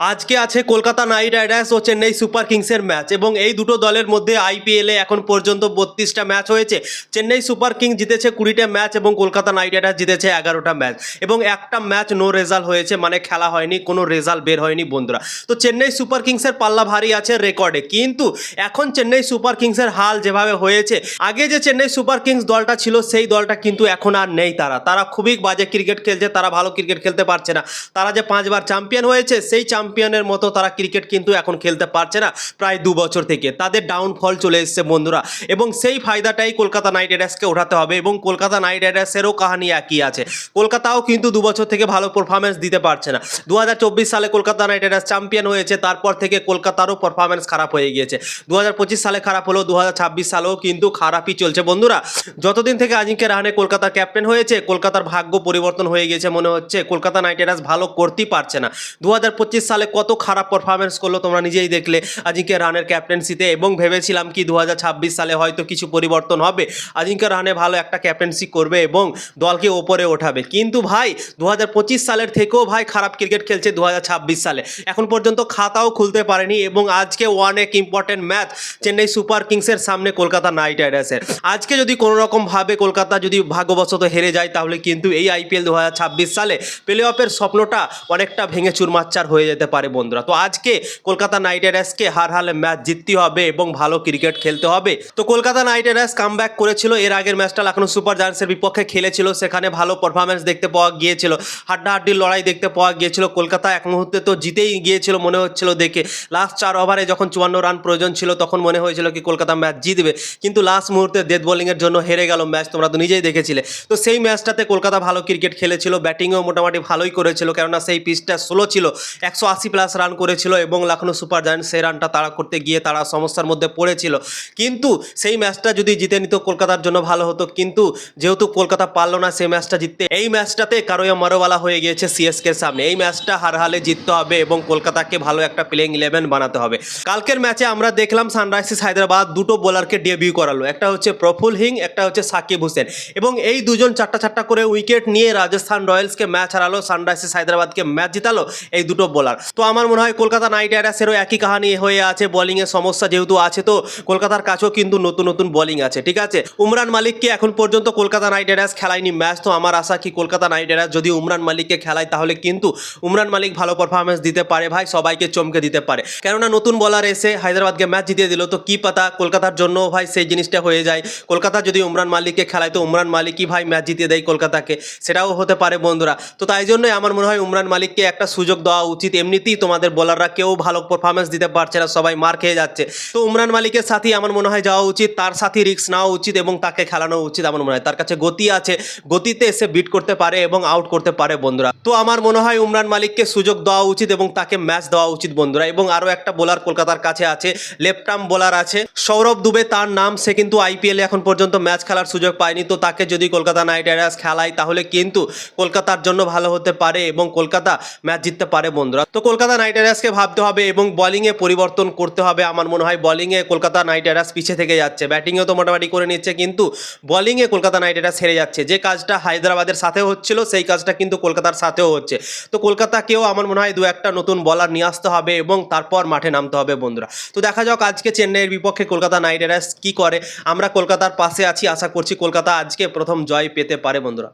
আজকে আছে Kolkata night Riders ও Chennai super কিংসের ম্যাচ এবং এই দুটো দলের মধ্যে আইপিএলে এখন পর্যন্ত 32টা ম্যাচ হয়েছে। চেন্নাই সুপার কিংস জিতেছে 20টা ম্যাচ এবং কলকাতা নাইট রাইডার্স জিতেছে 11টা ম্যাচ এবং একটা ম্যাচ নো রেজাল্ট হয়েছে, মানে খেলা হয়নি, কোনো রেজাল্ট বের হয়নি বন্ধুরা। তো চেন্নাই সুপার কিংসের পাল্লা ভারী আছে রেকর্ডে, কিন্তু এখন চেন্নাই সুপার কিংসের হাল যেভাবে হয়েছে, আগে যে চেন্নাই সুপার কিংস দলটা ছিল সেই দলটা কিন্তু এখন আর নেই। তারা খুবই বাজে ক্রিকেট খেলছে, তারা ভালো ক্রিকেট খেলতে পারছে না। তারা যে 5বার চ্যাম্পিয়ন হয়েছে সেই চ্যাম্পিয়নের মতো তারা ক্রিকেট কিন্তু এখন খেলতে পারছে না প্রায় 2 বছর থেকে। তাদের ডাউনফল চলে এসছে বন্ধুরা, এবং সেই ফায়দাটাই কলকাতা নাইট রাইডার্সকে উঠাতে হবে। এবং কলকাতা নাইট রাইডার্সেরও কাহানি একই আছে, কলকাতাও কিন্তু 2 বছর থেকে ভালো পারফরমেন্স দিতে পারছে না। 2024 সালে কলকাতা নাইট রাইডার্স চ্যাম্পিয়ন হয়েছে, তারপর থেকে কলকাতারও পারফরমেন্স খারাপ হয়ে গিয়েছে। 2025 সালে খারাপ হলো, 2026 সালেও কিন্তু খারাপই চলছে বন্ধুরা। যতদিন থেকে আজিঙ্কে রাহানে কলকাতার ক্যাপ্টেন হয়েছে, কলকাতার ভাগ্য পরিবর্তন হয়ে গেছে মনে হচ্ছে। কলকাতা নাইট রাইডার্স ভালো করতেই পারছে না। 2025 সালে কত খারাপ পারফরমেন্স করলো তোমরা নিজেই দেখলে আজিঙ্কে রাহানের ক্যাপ্টেন্সিতে, এবং ভেবেছিলাম কি 2026 সালে হয়তো কিছু পরিবর্তন হবে, আজিঙ্কে রাহানে ভালো একটা ক্যাপ্টেন্সি করবে এবং দলকে ওপরে ওঠাবে। কিন্তু ভাই 2025 সালের থেকেও ভাই খারাপ ক্রিকেট খেলছে 2026 সালে, এখন পর্যন্ত খাতাও খুলতে পারেনি। এবং আজকে অনেক ইম্পর্টেন্ট ম্যাচ চেন্নাই সুপার কিংসের সামনে কলকাতা নাইট রাইডার্সের। আজকে যদি কোনো রকম ভাবে কলকাতা যদি ভাগ্যবশত হেরে যায়, তাহলে কিন্তু এই আইপিএল 2026 সালে প্লে অফের স্বপ্নটা অনেকটা ভেঙে চুরমাচ্চার হয়ে যেতে পারে বন্ধুরা। তো আজকে কলকাতা নাইট রাইডার্সকে হার হালে ম্যাচ জিততে হবে এবং ভালো ক্রিকেট খেলতে হবে। তো কলকাতা নাইট রাইডার্স কামব্যাক করেছিল, এর আগের ম্যাচটা লখনৌ সুপার জায়ান্টসের বিপক্ষে খেলেছিল, সেখানে ভালো পারফরমেন্স দেখতে পাওয়া গিয়েছিল, হাড্ডাহাড্ডির লড়াই দেখতে পাওয়া গিয়েছিল। কলকাতা এক মুহূর্তে তো জিতেই গিয়েছিল মনে হচ্ছিল দেখে, লাস্ট 4 ওভারে যখন 54 রান প্রয়োজন ছিল তখন মনে হয়েছিল কি কলকাতা ম্যাচ জিতবে, কিন্তু লাস্ট মুহূর্তে ডেথ বোলিংয়ের জন্য হেরে গেল ম্যাচ, তোমরা তো নিজেই দেখেছিলে। তো সেই ম্যাচটাতে কলকাতা ভালো ক্রিকেট খেলেছিল, ব্যাটিংও মোটামুটি ভালোই করেছিল, কেননা সেই পিচটা স্লো ছিল, 180+ রান করেছিল এবং লখনৌ সুপার জায়ান্টস সেই রানটা তাড়া করতে গিয়ে তারা সমস্যার মধ্যে পড়েছিল। কিন্তু সেই ম্যাচটা যদি জিতে নিত কলকাতার জন্য ভালো হতো, কিন্তু যেহেতু কলকাতা পারলো না সেই ম্যাচটা জিততে, এই ম্যাচটাতে কারোয়া মারোওয়ালা হয়ে গিয়েছে সিএসকের সামনে। এই ম্যাচটা হার হালে জিততে হবে এবং কলকাতাকে ভালো একটা প্লেইং 11 বানাতে হবে। কালকের ম্যাচে আমরা দেখলাম সানরাইজার্স হায়দ্রাবাদ দুটো বোলারকে ডেবিউ করালো, একটা হচ্ছে প্রফুল হিং, একটা হচ্ছে সাকিব হোসেন, এবং এই দুজন চারটা চারটা করে উইকেট নিয়ে রাজস্থান রয়্যালসকে ম্যাচ হারালো, সানরাইজার্স হায়দ্রাবাদকে ম্যাচ জিতালো এই দুটো বোলার। তো আমার মনে হয় কলকাতা নাইট রাইডার্সেরও একই কাহানি হয়ে আছে, বোলিংয়ের সমস্যা যেহেতু আছে, তো কলকাতার কাছেও কিন্তু নতুন নতুন বোলিং আছে, ঠিক আছে। উমরান মালিককে এখন পর্যন্ত কলকাতা নাইট রাইডার্স খেলায়নি ম্যাচ, তো আমার আশা কি কলকাতা নাইট রাইডার্স যদি উমরান মালিককে খেলায় তাহলে কিন্তু উমরান মালিক ভালো পারফরমেন্স দিতে পারে ভাই, সবাইকে চমকে দিতে পারে। কেননা নতুন বলার এসে হায়দ্রাবাদকে ম্যাচ জিতিয়ে দিল, তো কি পাতা কলকাতার জন্য ভাই সেই জিনিসটা হয়ে যায়। কলকাতা যদি উমরান মালিককে খেলায় তো উমরান মালিকই ভাই ম্যাচ জিতিয়ে দেয় কলকাতাকে, সেটাও হতে পারে বন্ধুরা। তো তাই জন্যই আমার মনে হয় উমরান মালিককে একটা সুযোগ দেওয়া উচিত। এমনিতেই তোমাদের বোলাররা কেউ ভালো পারফরমেন্স দিতে পারছে না, সবাই মার খেয়ে যাচ্ছে। তো উমরান মালিকের সাথেই আমার মনে হয় যাওয়া উচিত, তার সাথে রিস্ক নেওয়া উচিত এবং তাকে খেলানো উচিত। আমার মনে হয় তার কাছে গতি আছে, গতিতে এসে বিট করতে পারে এবং আউট করতে পারে বন্ধুরা। তো আমার মনে হয় উমরান মালিককে সুযোগ দেওয়া উচিত এবং তাকে ম্যাচ দেওয়া উচিত বন্ধুরা। এবং আরও একটা বোলার কলকাতার কাছে আছে, লেফট আর্ম বোলার আছে সৌরভ দুবে, তার নাম, সে কিন্তু আইপিএলে এখন পর্যন্ত ম্যাচ খেলার সুযোগ পায়নি। তো তাকে যদি কলকাতা নাইট রাইডার্স খেলায় তাহলে কিন্তু কলকাতার জন্য ভালো হতে পারে এবং কলকাতা ম্যাচ জিততে পারে বন্ধুরা। তো কলকাতা নাইট রাইডার্সকে ভাবতে হবে এবং বোলিংয়ে পরিবর্তন করতে হবে। আমার মনে হয় বোলিংয়ে কলকাতা নাইট রাইডার্স পিছিয়ে থেকে যাচ্ছে, ব্যাটিংয়েও তো মোটামুটি করে নিচ্ছে, কিন্তু বোলিংয়ে কলকাতা নাইট রাইডার্স হেরে যাচ্ছে। যে কাজটা হায়দ্রাবাদের সাথেও হচ্ছিল সেই কাজটা কিন্তু কলকাতার সাথেও হচ্ছে। তো কলকাতাকেও আমার মনে হয় 2-1টা নতুন বলার নিয়ে আসতে হবে এবং তারপর মাঠে নামতে হবে বন্ধুরা। তো দেখা যাক আজকে চেন্নাইয়ের বিপক্ষে কলকাতা নাইট রাইডার্স কী করে। আমরা কলকাতার পাশে আছি, আশা করছি কলকাতা আজকে প্রথম জয় পেতে পারে বন্ধুরা।